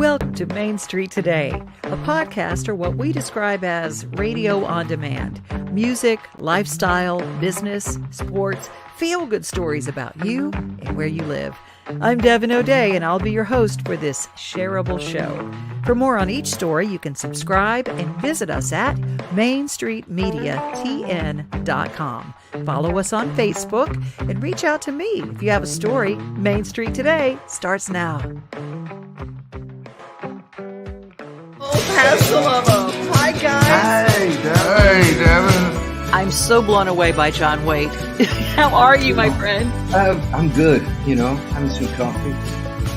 Welcome to Main Street Today, a podcast or what we describe as radio on demand. Music, lifestyle, business, sports, feel-good stories about you and where you live. I'm Devin O'Day, and I'll be your host for this shareable show. For more on each story, you can subscribe and visit us at mainstreetmediatn.com. Follow us on Facebook and reach out to me if you have a story. Main Street Today starts now. Pass some of them. Hi, guys. Hey, Devin. I'm so blown away by John Waite. How are you, my friend? I'm good, having some coffee.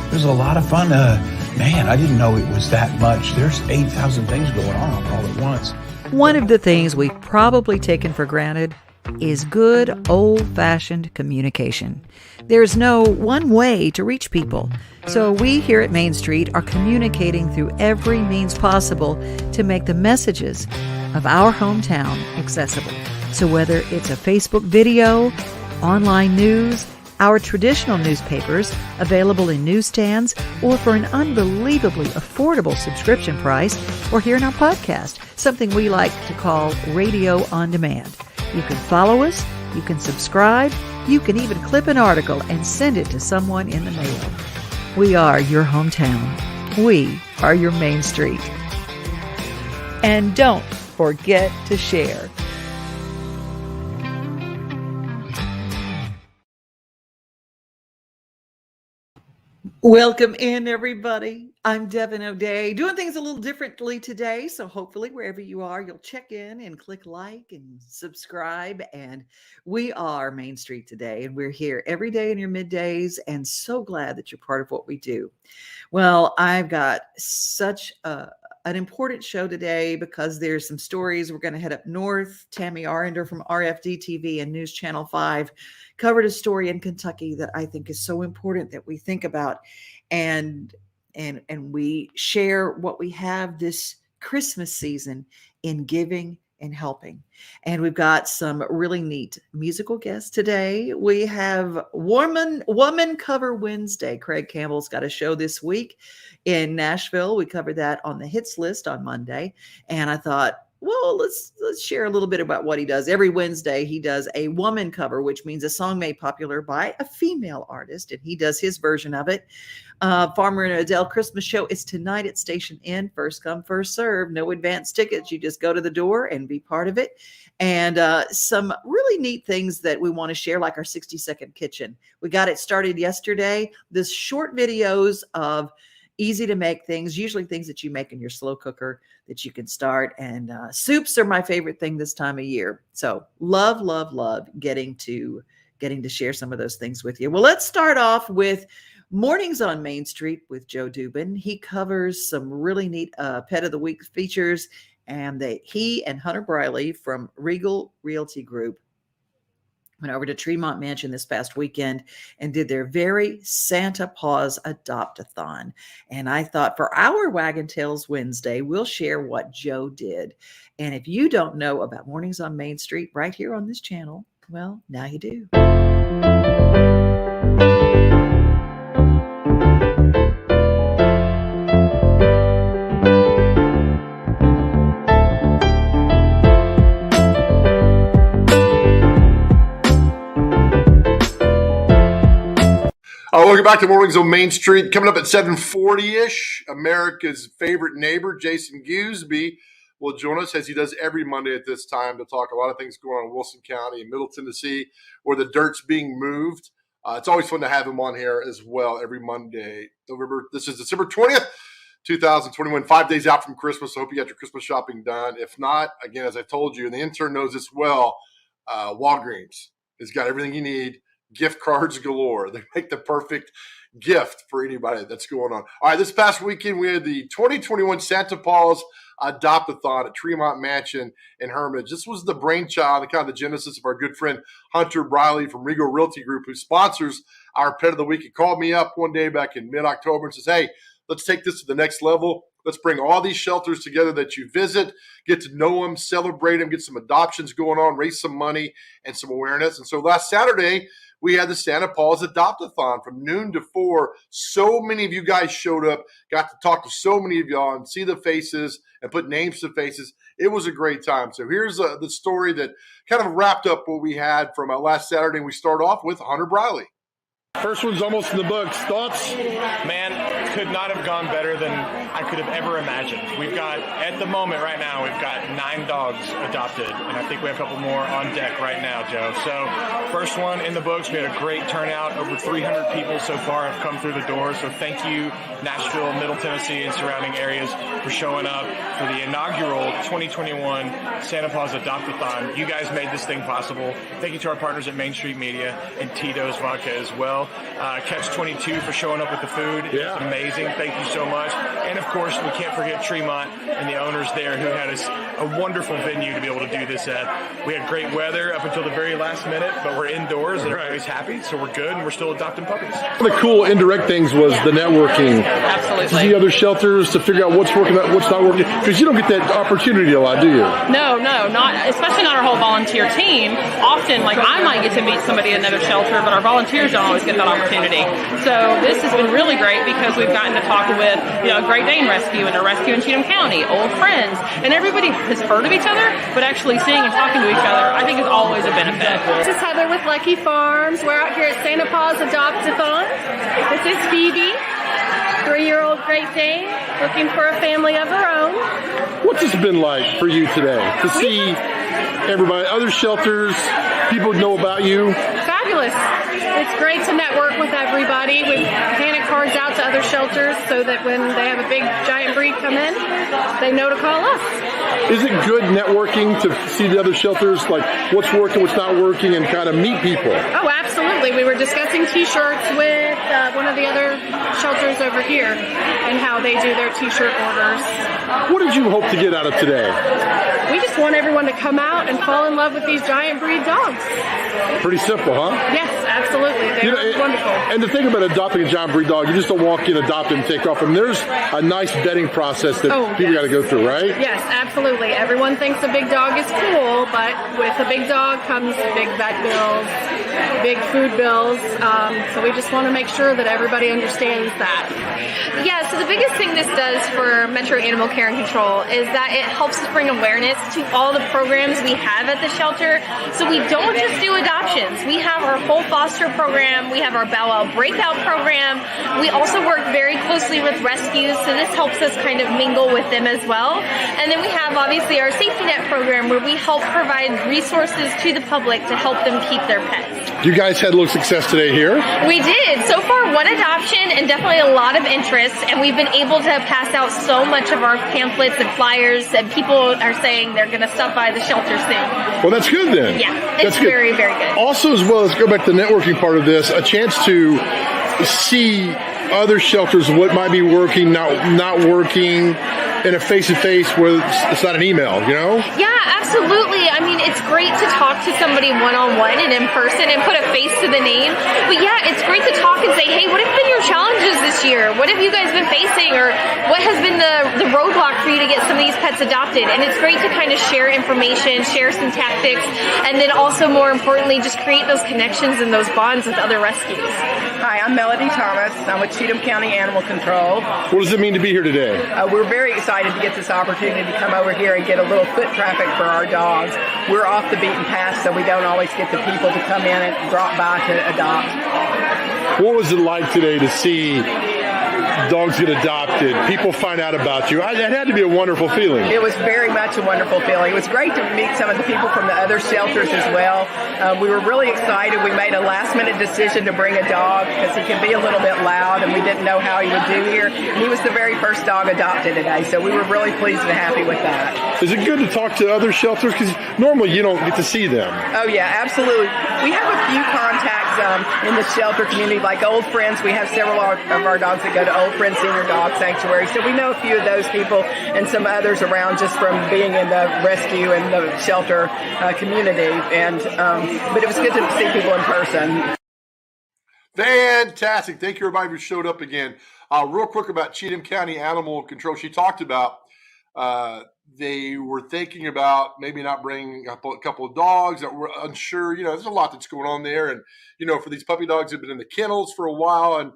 It was a lot of fun. Man, I didn't know it was that much. There's 8,000 things going on all at once. One of the things we've probably taken for granted is good old-fashioned communication. There's no one way to reach people. So we here at Main Street are communicating through every means possible to make the messages of our hometown accessible. So whether it's a Facebook video, online news, our traditional newspapers available in newsstands, or for an unbelievably affordable subscription price, or here in our podcast, something we like to call radio on demand. You can follow us, you can subscribe, you can even clip an article and send it to someone in the mail. We are your hometown. We are your Main Street. And don't forget to share. Welcome in, everybody. I'm Devin O'Day, doing things a little differently today. So hopefully wherever you are, you'll check in and click like and subscribe. And we are Main Street Today, and we're here every day in your middays, and so glad that you're part of what we do. Well, I've got such an important show today because there's some stories. We're going to head up north. Tammy Arender from RFD TV and News Channel 5 covered a story in Kentucky that I think is so important that we think about and we share what we have this Christmas season in giving and helping. And we've got some really neat musical guests today. We have Woman Cover Wednesday. Craig Campbell's got a show this week in Nashville. We covered that on the hits list on Monday. And I thought, well, let's share a little bit about what he does. Every Wednesday, he does a woman cover, which means a song made popular by a female artist, and he does his version of it. Farmer and Adele Christmas show is tonight at Station Inn. First come, first serve. No advance tickets. You just go to the door and be part of it. And some really neat things that we want to share, like our 60-second kitchen. We got it started yesterday. This short videos of easy to make things, usually things that you make in your slow cooker that you can start. And soups are my favorite thing this time of year. So love getting to share some of those things with you. Well, let's start off with Mornings on Main Street with Joe Dubin. He covers some really neat Pet of the Week features, and he and Hunter Briley from Regal Realty Group went over to Tremont Mansion this past weekend and did their very Santa Paws Adopt-a-thon. And I thought for our Waggin Tales Wednesday, we'll share what Joe did. And if you don't know about Mornings on Main Street right here on this channel, well, now you do. Welcome back to Mornings on Main Street. Coming up at 7:40-ish, America's favorite neighbor, Jason Gooseby, will join us as he does every Monday at this time to talk a lot of things going on in Wilson County and Middle Tennessee where the dirt's being moved. It's always fun to have him on here as well every Monday. This is December 20th, 2021, 5 days out from Christmas. I hope you got your Christmas shopping done. If not, again, as I told you, and the intern knows this well, Walgreens has got everything you need. Gift cards galore. They make the perfect gift for anybody that's going on. All right, this past weekend, we had the 2021 Santa Paws Adopt-a-thon at Tremont Mansion in Hermitage. This was the brainchild and kind of the genesis of our good friend Hunter Briley from Regal Realty Group, who sponsors our Pet of the Week. He called me up one day back in mid-October and says, hey, let's take this to the next level. Let's bring all these shelters together that you visit, get to know them, celebrate them, get some adoptions going on, raise some money and some awareness. And so last Saturday, we had the Santa Paula's Adopt-a-thon from noon to 4. So many of you guys showed up, got to talk to so many of y'all and see the faces and put names to faces. It was a great time. So here's the story that kind of wrapped up what we had from last Saturday. We start off with Hunter Briley. First one's almost in the books. Thoughts? Man, could not have gone better than I could have ever imagined. We've got, at the moment right now, we've got 9 dogs adopted, and I think we have a couple more on deck right now, Joe. So, first one in the books. We had a great turnout. Over 300 people so far have come through the door. So thank you, Nashville, Middle Tennessee, and surrounding areas for showing up for the inaugural 2021 Santa Paula's Adopt-a-thon. You guys made this thing possible. Thank you to our partners at Main Street Media and Tito's Vodka as well. Catch 22 for showing up with the food. Yeah. It's amazing. Thank you so much. And of course, we can't forget Tremont and the owners there who had us a wonderful venue to be able to do this at. We had great weather up until the very last minute, but we're indoors and everybody's happy, so we're good, and we're still adopting puppies. One of the cool indirect things was the networking. Absolutely. To see other shelters, to figure out what's working, what's not working. Because you don't get that opportunity a lot, do you? No, not especially not our whole volunteer team. Often, like I might get to meet somebody at another shelter, but our volunteers don't always get that opportunity. So this has been really great because we've gotten to talk with, a Great Dane rescue and a rescue in Cheatham County, old friends, and everybody has heard of each other, but actually seeing and talking to each other, I think is always a benefit. This is Heather with Lucky Farms. We're out here at Santa Paula's Adopt-a-thon. This is Phoebe, 3-year-old Great Dane, looking for a family of her own. What's this been like for you today? To see everybody, other shelters, people know about you? Fabulous. It's great to network with everybody. We've handed cards out to other shelters so that when they have a big giant breed come in, they know to call us. Is it good networking to see the other shelters, like what's working, what's not working, and kind of meet people? Oh, absolutely. We were discussing T-shirts with one of the other shelters over here and how they do their T-shirt orders. What did you hope to get out of today? We just want everyone to come out and fall in love with these giant breed dogs. Pretty simple, huh? Yes, absolutely. They're wonderful. And the thing about adopting a giant breed dog, you just don't walk in, adopt it, and take off. I mean, there's a nice vetting process that people got to go through, right? Yes, absolutely. Everyone thinks a big dog is cool, but with a big dog comes big vet bills, big food bills. So we just want to make sure that everybody understands that. Yeah, so the biggest thing this does for Metro Animal Care and Control is that it helps us bring awareness to all the programs we have at the shelter. So we don't just do adoptions. We have our whole foster program. We have our Bow Wow Breakout program. We also work very closely with rescues, so this helps us kind of mingle with them as well. And then we have obviously our safety net program where we help provide resources to the public to help them keep their pets. You guys had a little success today here. We did. So far, one adoption and definitely a lot of interest, and we've been able to pass out so much of our pamphlets and flyers, and people are saying they're going to stop by the shelter soon. Well, that's good then. Yeah, that's it's very, very good. Also, as well, let's go back to the networking part of this, a chance to see other shelters, what might be working, not working, in a face-to-face where it's not an email, Yeah, absolutely. I mean, it's great to talk to somebody one-on-one and in person and put a face to the name. But yeah, it's great to talk and say, hey, what have been your challenges this year? What have you guys been facing? Or what has been the roadblock for you to get some of these pets adopted? And it's great to kind of share information, share some tactics, and then also, more importantly, just create those connections and those bonds with other rescues. Hi, I'm Melody Thomas. I'm with Cheatham County Animal Control. What does it mean to be here today? We're very excited to get this opportunity to come over here and get a little foot traffic for our dogs. We're off the beaten path, so we don't always get the people to come in and drop by to adopt. What was it like today to see dogs get adopted, people find out about you? It had to be a wonderful feeling. It was very much a wonderful feeling. It was great to meet some of the people from the other shelters as well. We were really excited. We made a last-minute decision to bring a dog because he can be a little bit loud, and we didn't know how he would do here. He was the very first dog adopted today, so we were really pleased and happy with that. Is it good to talk to other shelters? Because normally you don't get to see them. Oh, yeah, absolutely. We have a few contacts in the shelter community, like Old Friends. We have several of our dogs that go to Old Friends Senior Dog Sanctuary, so we know a few of those people and some others around just from being in the rescue and the shelter community. And but it was good to see people in person. Fantastic. Thank you, everybody who showed up again. Real quick about Cheatham County Animal Control. She talked about they were thinking about maybe not bringing a couple of dogs that were unsure. There's a lot that's going on there. And, for these puppy dogs that have been in the kennels for a while and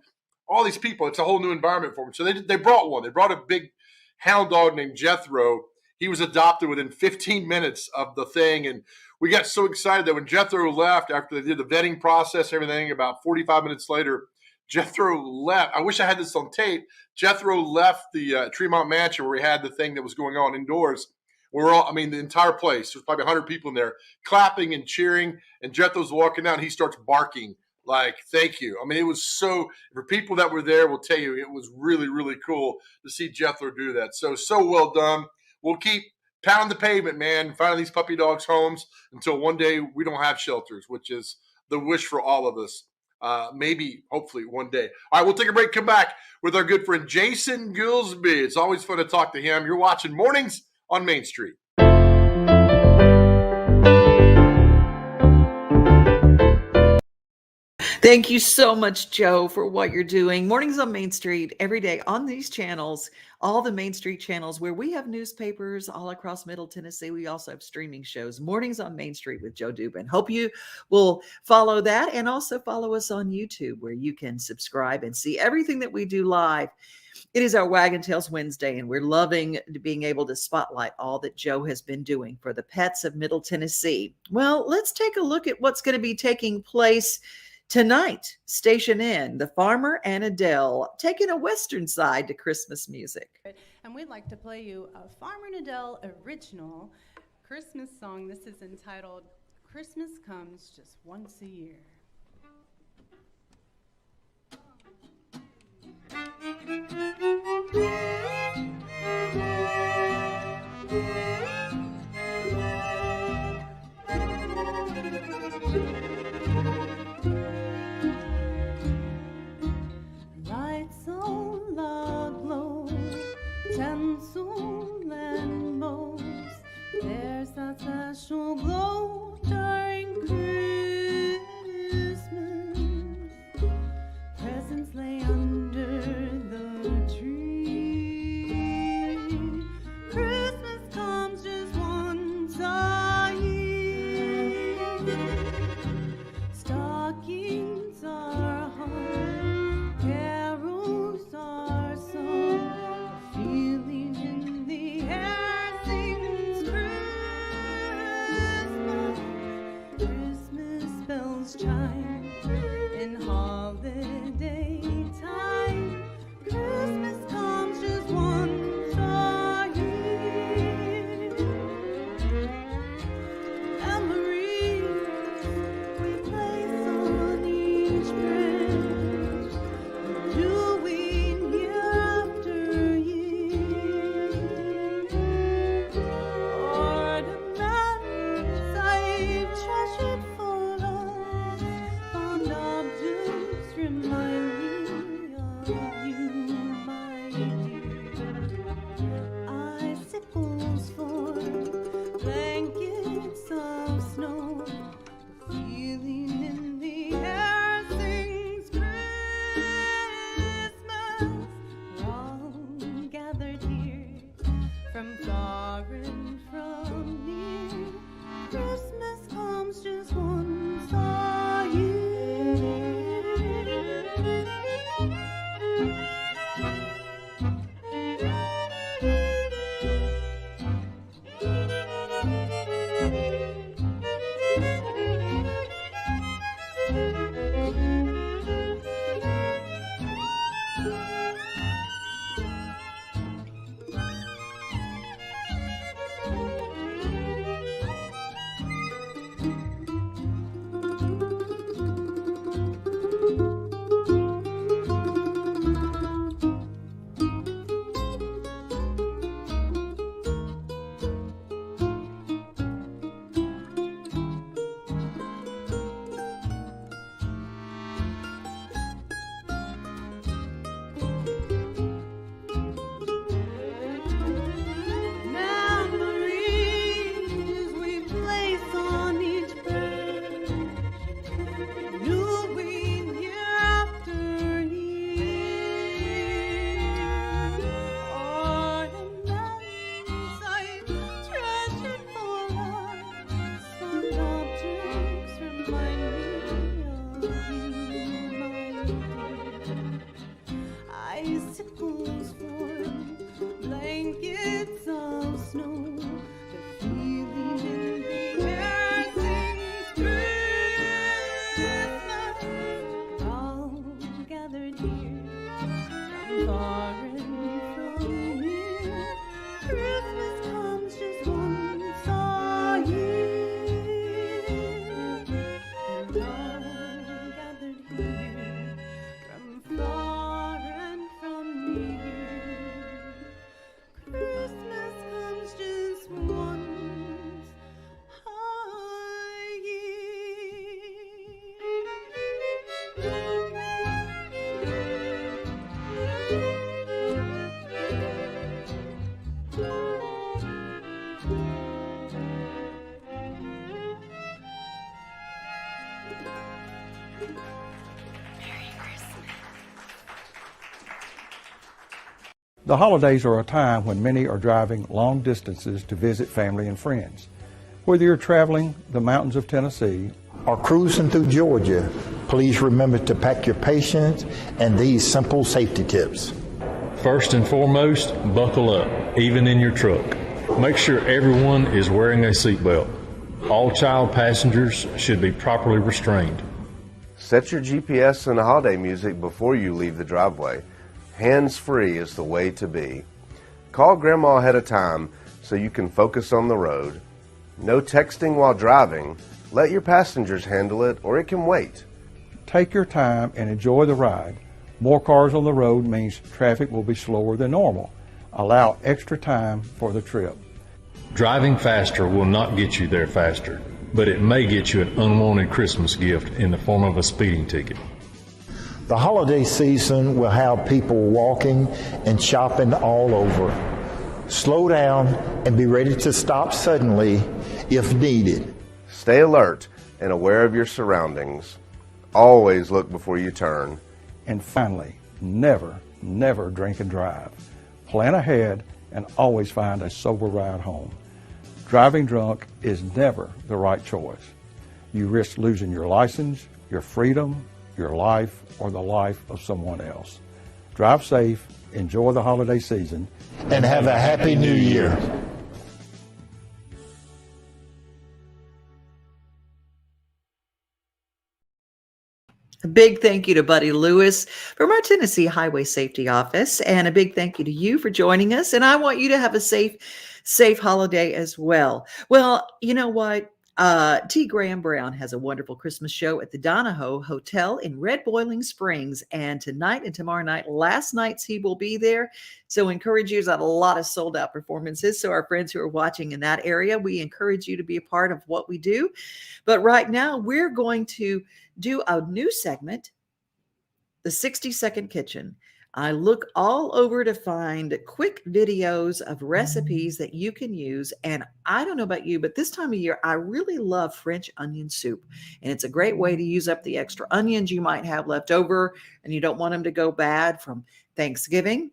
all these people, it's a whole new environment for them. So they brought one. They brought a big hound dog named Jethro. He was adopted within 15 minutes of the thing. And we got so excited that when Jethro left, after they did the vetting process, everything, about 45 minutes later, Jethro left. I wish I had this on tape. Jethro left the Tremont Mansion where we had the thing that was going on indoors. The entire place, there's probably 100 people in there clapping and cheering. And Jethro's walking out and he starts barking like, thank you. It was for people that were there will tell you, it was really, really cool to see Jethro do that. So well done. We'll keep pounding the pavement, man, finding these puppy dogs homes until one day we don't have shelters, which is the wish for all of us. Maybe, hopefully, one day. All right, we'll take a break, come back with our good friend Jason Goolsby. It's always fun to talk to him. You're watching Mornings on Main Street. Thank you so much, Joe, for what you're doing. Mornings on Main Street every day on these channels, all the Main Street channels where we have newspapers all across Middle Tennessee. We also have streaming shows, Mornings on Main Street with Joe Dubin. Hope you will follow that and also follow us on YouTube where you can subscribe and see everything that we do live. It is our Waggin Tales Wednesday, and we're loving being able to spotlight all that Joe has been doing for the pets of Middle Tennessee. Well, let's take a look at what's going to be taking place tonight. Station in, The Farmer and Adele, taking a Western side to Christmas music. And we'd like to play you a Farmer and Adele original Christmas song. This is entitled Christmas Comes Just Once a Year. Lights on the glow, tinsel and bows. There's that special glow during Christmas. Presents lay under the tree. Christmas comes just once a year. Stockings are hung, carols are sung. The feeling in the air sings Christmas. Christmas bells chime in holiday time. Christmas comes just once a year. Memories we place on each branch, renewing year after year. Ornaments I've treasured for us, fond objects remind me of you, my dear. Icicles for blankets of snow. The feeling in the air sings Christmas. We're all gathered here from far and from near. Christmas comes just once a year. The holidays are a time when many are driving long distances to visit family and friends. Whether you're traveling the mountains of Tennessee or cruising through Georgia, please remember to pack your patience and these simple safety tips. First and foremost, buckle up, even in your truck. Make sure everyone is wearing a seatbelt. All child passengers should be properly restrained. Set your GPS and holiday music before you leave the driveway. Hands-free is the way to be. Call Grandma ahead of time so you can focus on the road. No texting while driving. Let your passengers handle it, or it can wait. Take your time and enjoy the ride. More cars on the road means traffic will be slower than normal. Allow extra time for the trip. Driving faster will not get you there faster, but it may get you an unwanted Christmas gift in the form of a speeding ticket. The holiday season will have people walking and shopping all over. Slow down and be ready to stop suddenly if needed. Stay alert and aware of your surroundings. Always look before you turn. And finally, never drink and drive. Plan ahead and always find a sober ride home. Driving drunk is never the right choice. You risk losing your license, your freedom, your life, or the life of someone else. Drive safe, enjoy the holiday season, and have a happy new year. A big thank you to Buddy Lewis from our Tennessee Highway Safety Office, and a big thank you to you for joining us. And I want you to have a safe holiday as well. Well, you know what? T. Graham Brown has a wonderful Christmas show at the Donahoe Hotel in Red Boiling Springs. And tonight and tomorrow night, last nights, he will be there. So encourage you. He's got a lot of sold out performances. So our friends who are watching in that area, we encourage you to be a part of what we do. But right now, we're going to do a new segment, the 60-second kitchen. I look all over to find quick videos of recipes that you can use. And I don't know about you, but this time of year, I really love French onion soup. And it's a great way to use up the extra onions you might have left over and you don't want them to go bad from Thanksgiving.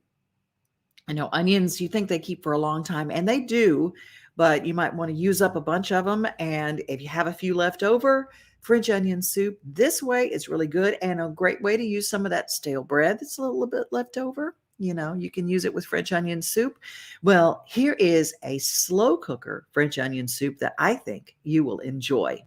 I know onions, you think they keep for a long time, and they do, but you might want to use up a bunch of them. And if you have a few left over, French onion soup this way is really good, and a great way to use some of that stale bread that's a little bit left over. You know, you can use it with French onion soup. Well, here is a slow cooker French onion soup that I think you will enjoy.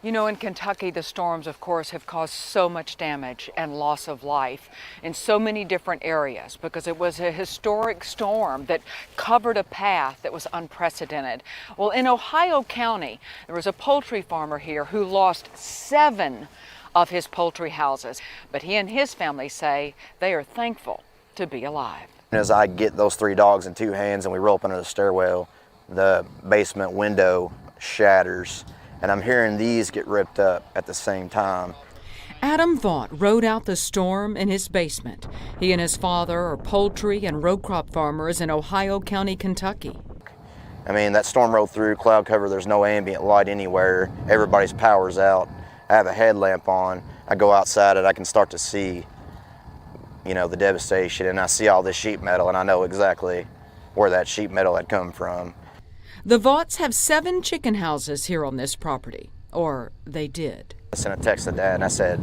You know, in Kentucky, the storms, of course, have caused so much damage and loss of life in so many different areas because it was a historic storm that covered a path that was unprecedented. Well, in Ohio County, there was a poultry farmer here who lost 7 of his poultry houses, but he and his family say they are thankful to be alive. As I get those 3 dogs in 2 hands and we roll up under the stairwell, the basement window shatters. And I'm hearing these get ripped up at the same time. Adam Vaught rode out the storm in his basement. He and his father are poultry and row crop farmers in Ohio County, Kentucky. I mean, that storm rolled through, cloud cover, there's no ambient light anywhere. Everybody's power's out. I have a headlamp on. I go outside and I can start to see, you know, the devastation. And I see all this sheet metal and I know exactly where that sheet metal had come from. The Vaughts have 7 chicken houses here on this property, or they did. I sent a text to Dad and I said,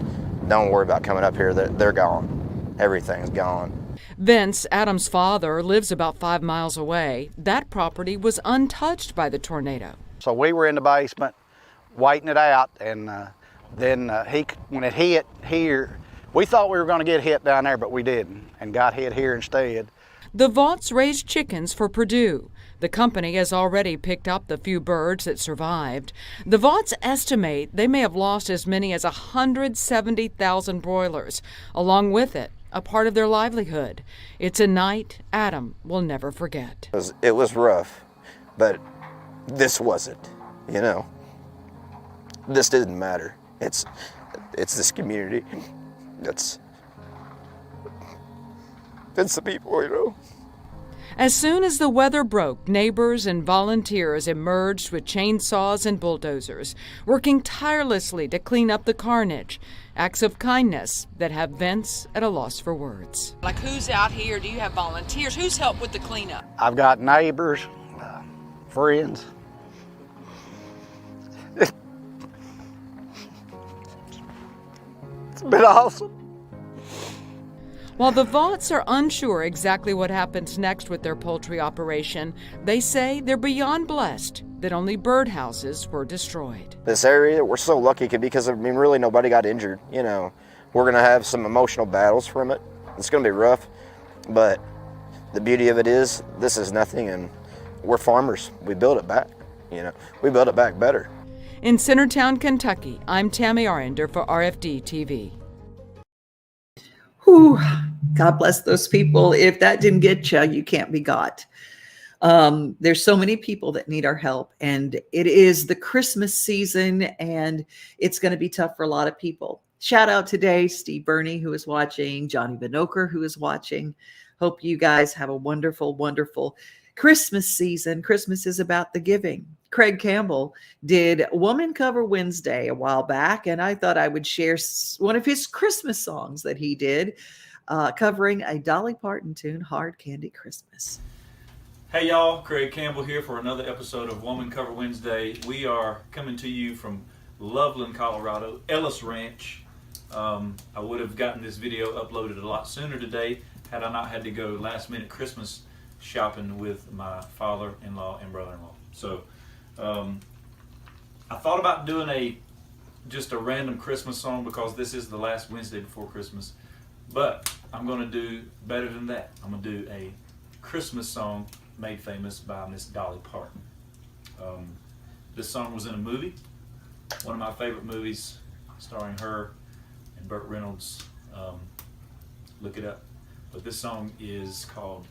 don't worry about coming up here, they're gone. Everything's gone. Vince, Adam's father, lives about 5 miles away. That property was untouched by the tornado. So we were in the basement waiting it out, and then when it hit here, we thought we were going to get hit down there, but we didn't, and got hit here instead. The Vaughts raised chickens for Purdue. The company has already picked up the few birds that survived. The Vaughts estimate they may have lost as many as 170,000 broilers. Along with it, a part of their livelihood. It's a night Adam will never forget. It was rough, but this wasn't, you know. This didn't matter. It's this community. It's the people, you know. As soon as the weather broke, neighbors and volunteers emerged with chainsaws and bulldozers, working tirelessly to clean up the carnage. Acts of kindness that have Vince at a loss for words. Like, who's out here? Do you have volunteers? Who's helped with the cleanup? I've got neighbors, friends. It's been awesome. While the Vaughts are unsure exactly what happens next with their poultry operation, they say they're beyond blessed that only birdhouses were destroyed. This area, we're so lucky because, I mean, really nobody got injured, you know. We're going to have some emotional battles from it. It's going to be rough, but the beauty of it is this is nothing, and we're farmers. We build it back, you know. We build it back better. In Centertown, Kentucky, I'm Tammy Arender for RFD TV. Whew, God bless those people. If that didn't get you, you can't be got. There's so many people that need our help, and it is the Christmas season, and it's going to be tough for a lot of people. Shout out today, Steve Burney, who is watching, Johnny Binoker, who is watching. Hope you guys have a wonderful, wonderful Christmas season. Christmas is about the giving. Craig Campbell did Woman Cover Wednesday a while back, and I thought I would share one of his Christmas songs that he did, covering a Dolly Parton tune, Hard Candy Christmas. Hey y'all, Craig Campbell here for another episode of Woman Cover Wednesday. We are coming to you from Loveland, Colorado, Ellis Ranch. I would have gotten this video uploaded a lot sooner today had I not had to go last minute Christmas shopping with my father-in-law and brother-in-law. So I thought about doing just a random Christmas song because this is the last Wednesday before Christmas, but I'm going to do better than that. I'm going to do a Christmas song made famous by Miss Dolly Parton. This song was in a movie, one of my favorite movies, starring her and Burt Reynolds. Look it up. But this song is called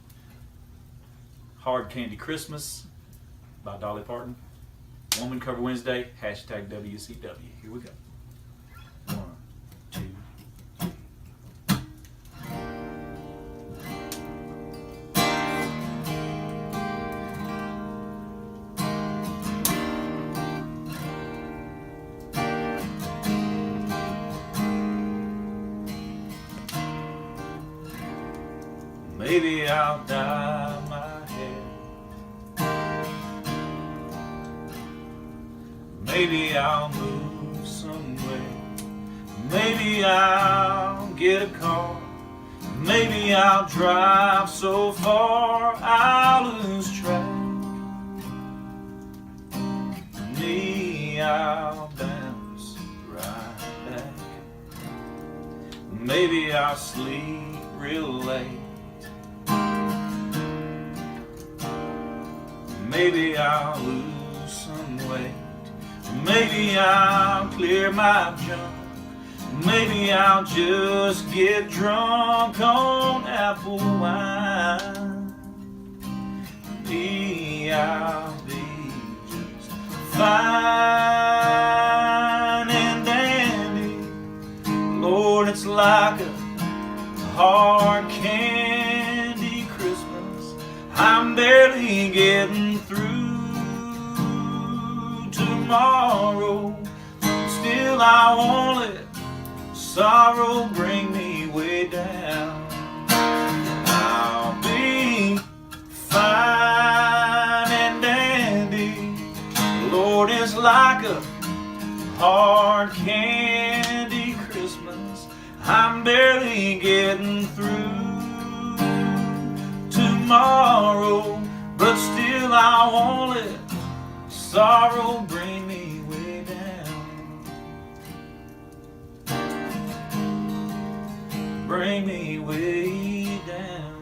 Hard Candy Christmas by Dolly Parton. Woman Cover Wednesday, hashtag WCW. Here we go. 1, 2. Maybe I'll dye my hair. Maybe I'll move somewhere. Maybe I'll get a car. Maybe I'll drive so far I'll lose track. Me, I'll bounce right back. Maybe I'll sleep real late. Maybe I'll lose some weight. Maybe I'll clear my junk. Maybe I'll just get drunk on apple wine. Maybe I'll be just fine and dandy. Lord, it's like a hard candy Christmas. I'm barely getting through tomorrow. Still I won't let sorrow bring me way down. I'll be fine and dandy. Lord, it's like a hard candy Christmas. I'm barely getting through tomorrow, but still I won't let sorrow bring me way down. Bring me way down.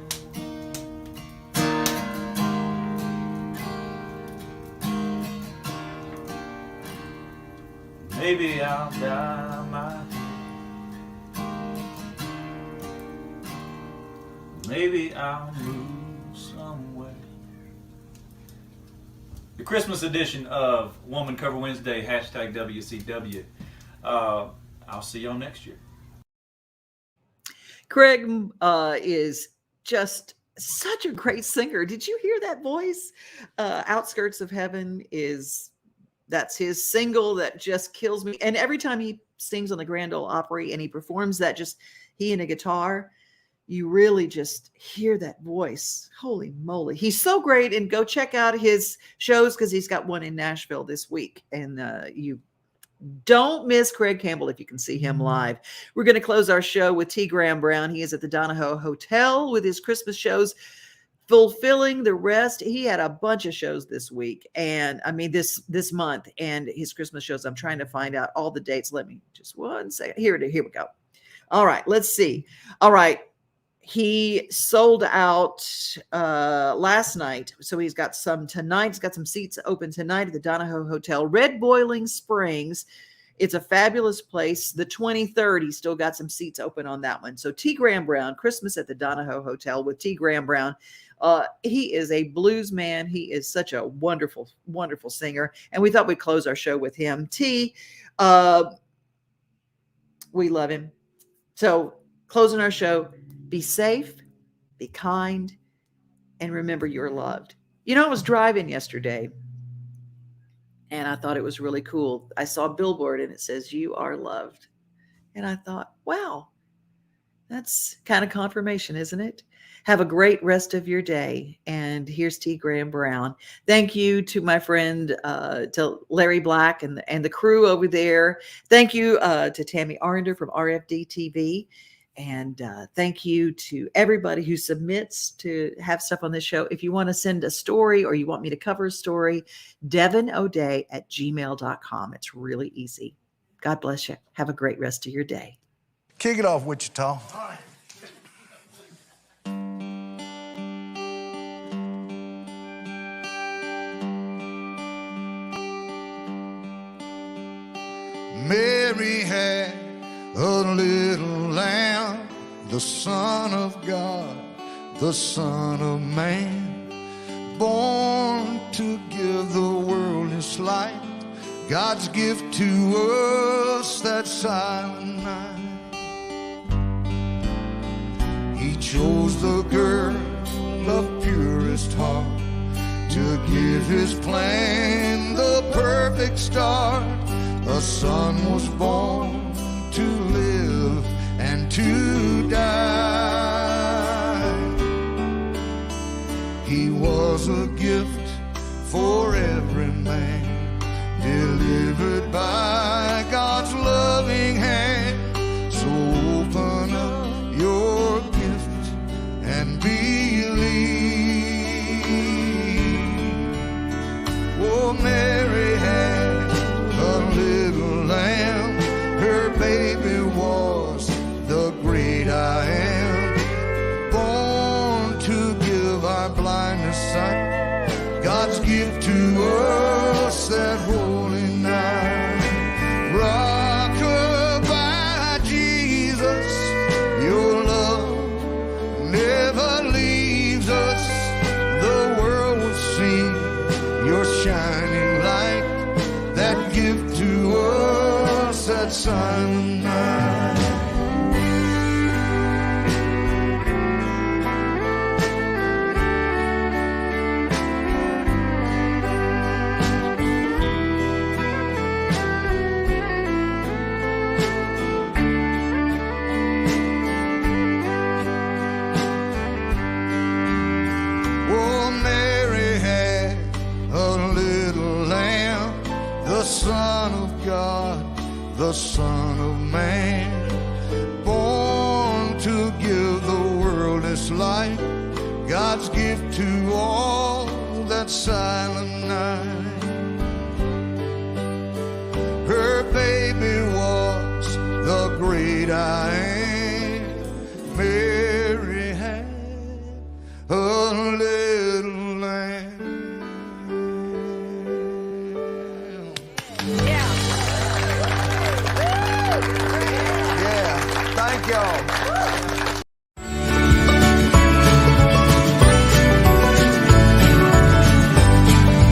Maybe I'll die my maybe I'll move somewhere. The Christmas edition of Woman Cover Wednesday, hashtag WCW. I'll see y'all next year. Craig is just such a great singer. Did you hear that voice? Outskirts of Heaven that's his single that just kills me. And every time he sings on the Grand Ole Opry and he performs that, just he and a guitar, you really just hear that voice. Holy moly. He's so great. And go check out his shows because he's got one in Nashville this week. And you don't miss Craig Campbell if you can see him live. We're going to close our show with T. Graham Brown. He is at the Donahoe Hotel with his Christmas shows, fulfilling the rest. He had a bunch of shows this week, and I mean this month, and his Christmas shows. I'm trying to find out all the dates. Let me just one second. Here we go. All right, let's see. All right, he sold out last night, so he's got some tonight. He's got some seats open tonight at the Donahoe Hotel, Red Boiling Springs. It's a fabulous place. The 23rd, he's still got some seats open on that one. So T. Graham Brown, Christmas at the Donahoe Hotel with T. Graham Brown. He is a blues man. He is such a wonderful, wonderful singer. And we thought we'd close our show with him. T, we love him. So closing our show, be safe, be kind, and remember you're loved. You know, I was driving yesterday, and I thought it was really cool. I saw a billboard, and it says, "You are loved." And I thought, wow, that's kind of confirmation, isn't it? Have a great rest of your day. And here's T. Graham Brown. Thank you to my friend, to Larry Black and the crew over there. Thank you to Tammy Arender from RFD TV. And thank you to everybody who submits to have stuff on this show. If you want to send a story or you want me to cover a story, devinoday@gmail.com. It's really easy. God bless you. Have a great rest of your day. Kick it off, Wichita. Mary had a little lamb, the Son of God, the Son of Man, born to give the world His light, God's gift to us that silent night. He chose the girl of purest heart to give His plan the perfect start. A son was born to live and to die. He was a gift for every man, delivered by God's loving hand. So open up your gift and believe. Oh, Mary had a little lamb, her baby was the great I am, born to give our blindness sight, God's gift to us that holy night. Rock-a-bye, Jesus, your love never leaves us. The world will see your shining light, that gift to us at silent night. Oh, Mary had a little lamb, the Son of Man, born to give the world its light, God's gift to all that silent night.